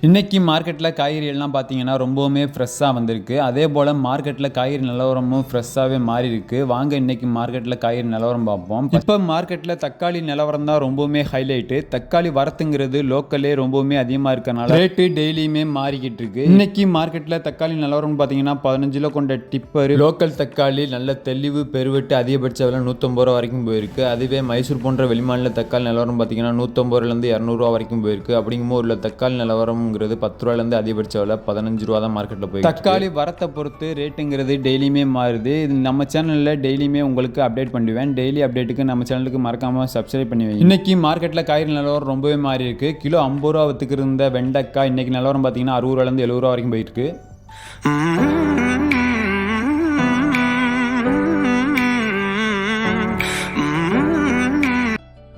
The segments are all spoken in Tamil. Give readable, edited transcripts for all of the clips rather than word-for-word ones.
இன்றைக்கி மார்க்கெட்டில் காய்கறி எல்லாம் பார்த்தீங்கன்னா ரொம்பவுமே ஃப்ரெஷ்ஷாக வந்திருக்கு. அதே போல் மார்க்கெட்டில் காய்கறி நிலவரமும் ஃப்ரெஷ்ஷாகவே மாறி இருக்குது. வாங்க இன்றைக்கி மார்க்கெட்டில் காய்கறி நிலவரம் பார்ப்போம். இப்போ மார்க்கெட்டில் தக்காளி நிலவரம் தான் ரொம்பவுமே ஹைலைட்டு. தக்காளி வரத்துங்கிறது லோக்கல்லே ரொம்பவுமே அதிகமாக இருக்கனால ரேட்டு டெய்லியுமே மாறிக்கிட்டு இருக்கு. இன்றைக்கி மார்க்கெட்டில் தக்காளி நிலவரம் பார்த்தீங்கன்னா 15 கிலோ கொண்ட டிப்பர் லோக்கல் தக்காளி நல்ல தெளிவு பெருவெட்டு அதிகபட்ச விலை 150 ரூபா வரைக்கும் போயிருக்கு. அதுவே மைசூர் போன்ற வெளிமாநில தக்காளி நிலவரம் பார்த்தீங்கன்னா 150 ரூபாயிலேருந்து 200 ரூபா வரைக்கும் போயிருக்கு. அப்படிங்கும்போது உள்ள தக்காளி நிலவரம் 10 ரூபாயிலிருந்து அதிகபட்ச விலை 15 ரூபா தான் மார்க்கெட்டில் போய். தக்காளி வரத்தை பொறுத்து ரேட்டுங்கிறது டெய்லியுமே மாறுது. இது நம்ம சேனலில் டெய்லியுமே உங்களுக்கு அப்டேட் பண்ணுவேன். டெய்லி அப்டேட்டுக்கு நம்ம சேனலுக்கு மறக்காமல் சப்ஸ்கிரைப் பண்ணி வைங்க. இன்னைக்கு மார்க்கெட்டில் காய்கறி நிலவரம் ரொம்பவே மாறி இருக்கு. கிலோ 50 ரூபா வித்துக்கு இருந்த வெண்டைக்காய் இன்னைக்கு நிலவரம் பார்த்தீங்கன்னா 60 ரூபாயிலிருந்து 70 ரூபா வரைக்கும் போயிருக்கு.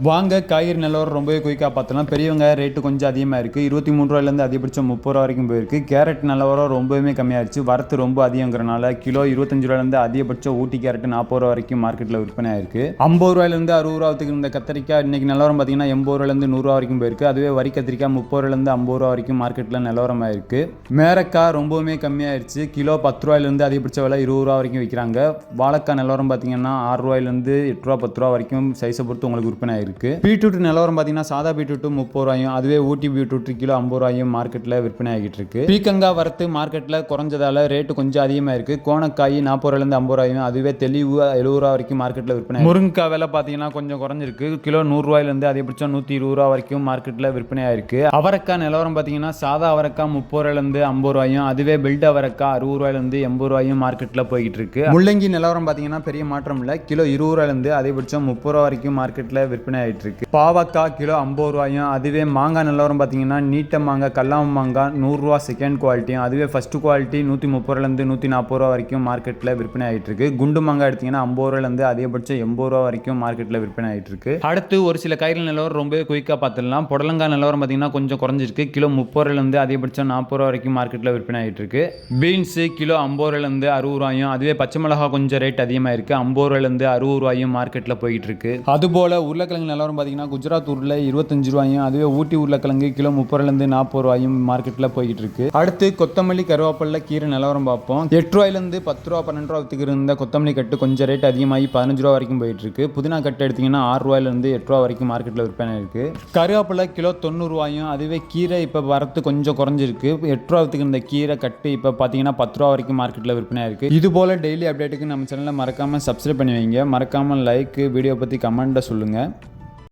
வாங்க காய்கறி நிலவரம் ரொம்பவே குயிக்காக பார்த்தலாம். பெரியவங்க ரேட்டு கொஞ்சம் அதிகமாக இருக்குது. 23 ரூபாயிலேருந்து அதிகபட்சம் 30 ரூபா வரைக்கும் போயிருக்கு. கேரட் நிலவரம் ரொம்பவே கம்மியாகிடுச்சு. வரத்து ரொம்ப அதிகங்கிறனால கிலோ 25 ரூபாயிலேருந்து அதிகபட்சம் ஊட்டி கேரட் 40 ரூபா வரைக்கும் மார்க்கெட்டில் விற்பனை ஆயிருக்கு. 50 ரூபாயிலேருந்து 60 ரூபாத்துக்கு இருந்த கத்திரிக்காய் இன்னைக்கு நிலவரம் பார்த்தீங்கன்னா 80 ரூபாயிலேருந்து 100 ரூபா வரைக்கும் போயிருக்கு. அதுவே வரி கத்திரிக்காய் 30 ரூபாயிலேருந்து 50 ரூபா வரைக்கும் மார்க்கெட்டில் நிலவரம் ஆயிருக்கு. மேரக்காய் ரொம்பவுமே கம்மியாயிருச்சு. கிலோ 10 ரூபாயிலேருந்து அதிகபட்ச விலை 20 ரூபா வரைக்கும் விற்கிறாங்க. வாழைக்காய் நிலவரம் பார்த்தீங்கன்னா 6 ரூபாயிலேருந்து 8 ரூபா 10 ரூபா வரைக்கும் சைஸை பொறுத்து உங்களுக்கு விற்பனை ஆயிருக்கு. பீட்ரூட் நிலவரம் பார்த்தீங்கன்னா சாதா பீட்ரூட் 30 ரூபாயும் அதுவே ஊட்டி பீட்ரூட் கிலோ 50 ரூபாயும் மார்க்கெட்டில் விற்பனை ஆகிட்டு இருக்கு. பீக்கங்காய் வரத்து மார்க்கெட்டில் குறைஞ்சதால ரேட்டு கொஞ்சம் அதிகமாக இருக்கு. கோணக்காய் 40 ரூபாயிலேருந்து 50 ரூபாயும் அதுவே தெளிவு 70 ரூபா வரைக்கும் மார்க்கெட்டில் விற்பனை. முருங்கைக்காய் விலை பார்த்தீங்கன்னா கொஞ்சம் குறைஞ்சிருக்கு. கிலோ 100 ரூபாயிலேருந்து அதிகபட்சம் 120 ரூபா வரைக்கும் மார்க்கெட்டில் விற்பனை ஆயிருக்கு. அவரைக்காய் நிலவரம் பார்த்தீங்கன்னா சாதா அவரைக்காய் 30 ரூபாயிலேருந்து 50 ரூபாயும் அதுவே பெல்ட் அவரைக்காய் 60 ரூபாயிலேருந்து 80 ரூபாயும் மார்க்கெட்டில் போய்கிட்டு இருக்கு. முள்ளங்கி நிலவரம் பார்த்தீங்கன்னா பெரிய மாற்றம் இல்லை. கிலோ 20 ரூபாயிலேருந்து அதிகபட்சம் 30 ரூபா வரைக்கும் மார்க்கெட்டில் விற்பனை ஆகிட்டு இருக்கு. பாவக்காய் கிலோ 50 ரூபாயும் அதுவே மாங்காய் நிலவரம் பார்த்தீங்கன்னா நீட்ட மாங்காய் கல்லாம மாங்காய் 100 ரூபா செகண்ட் குவாலிட்டியும் அதுவே ஃபர்ஸ்ட் குவாலிட்டி 130 ரூபாயிலேருந்து 140 ரூபா வரைக்கும் மார்க்கெட்டில் விற்பனை ஆகிட்டு இருக்கு. குண்டு மாங்காய் எடுத்தீங்கன்னா 50 ரூபாயிலேருந்து அதிகபட்சம் 80 ரூபா வரைக்கும் மார்க்கெட்டில் விற்பனை ஆகிட்டு இருக்கு. அடுத்து ஒரு சில காய்கறி நிலவரம் ரொம்பவே குயிக்காக பார்த்துடலாம். புடலங்காய் நிலவரம் பார்த்தீங்கன்னா கொஞ்சம் குறைஞ்சிருக்கு. கிலோ 30 ரூபாயிலேருந்து அதிகபட்சம் 40 ரூபா வரைக்கும் மார்க்கெட்டில் விற்பனை ஆகிட்டு இருக்கு. பீன்ஸ் கிலோ 50 ரூபாயிலேருந்து 60 ரூபாயும் அதுவே பச்சை மிளகாய் கொஞ்சம் ரேட் அதிகமாக இருக்கு. 50 ரூபாயிலேருந்து 60 ரூபாயும் மார்க்கெட்டில் போயிட்டு இருக்கு. அதுபோல உருளைக்கிழங்கு நிலவரம் பார்த்தீங்கன்னா குஜராத் ஊரில் 25 ரூபாயும் அதுவே ஊட்டி உருளைக்கிழங்கு கிலோ 30 ரூபாயிலேருந்து 40 ரூபாயும் மார்க்கெட்டில் போய்கிட்டு இருக்கு. அடுத்து கொத்தமல்லி கருவேப்பிலை கீரை நிலவரம் பார்ப்போம். 8 ரூபாயிலேருந்து 10 ரூபா 12 ரூபா வித்துக்கு இருந்த கொத்தமல்லி கட்டு கொஞ்சம் ரேட் அதிகமாகி 15 ரூபா வரைக்கும் போயிட்டு இருக்கு. புதினா கட்டு எடுத்தீங்கன்னா 6 ரூபாயிலேருந்து 8 ரூபா வரைக்கும் மார்க்கெட்டில் விற்பனை இருக்கு. கருவேப்பிலை கிலோ 90 ரூபாயும் அதுவே கீரை இப்போ வரத்து கொஞ்சம் குறைஞ்சிருக்கு. 8 ரூபா வித்துக்கு இருந்த கீரை கட்டு இப்போ பார்த்தீங்கன்னா 10 ரூபா வரைக்கும் மார்க்கெட்டில் விற்பனை இருக்கு. இது போல டெய்லி அப்டேட்டுக்கு நம்ம சேனலில் மறக்காம சப்ஸ்கிரைப் பண்ணி வைங்க. மறக்காம லைக் வீடியோ பற்றி கமெண்ட்டை சொல்லுங்கள்.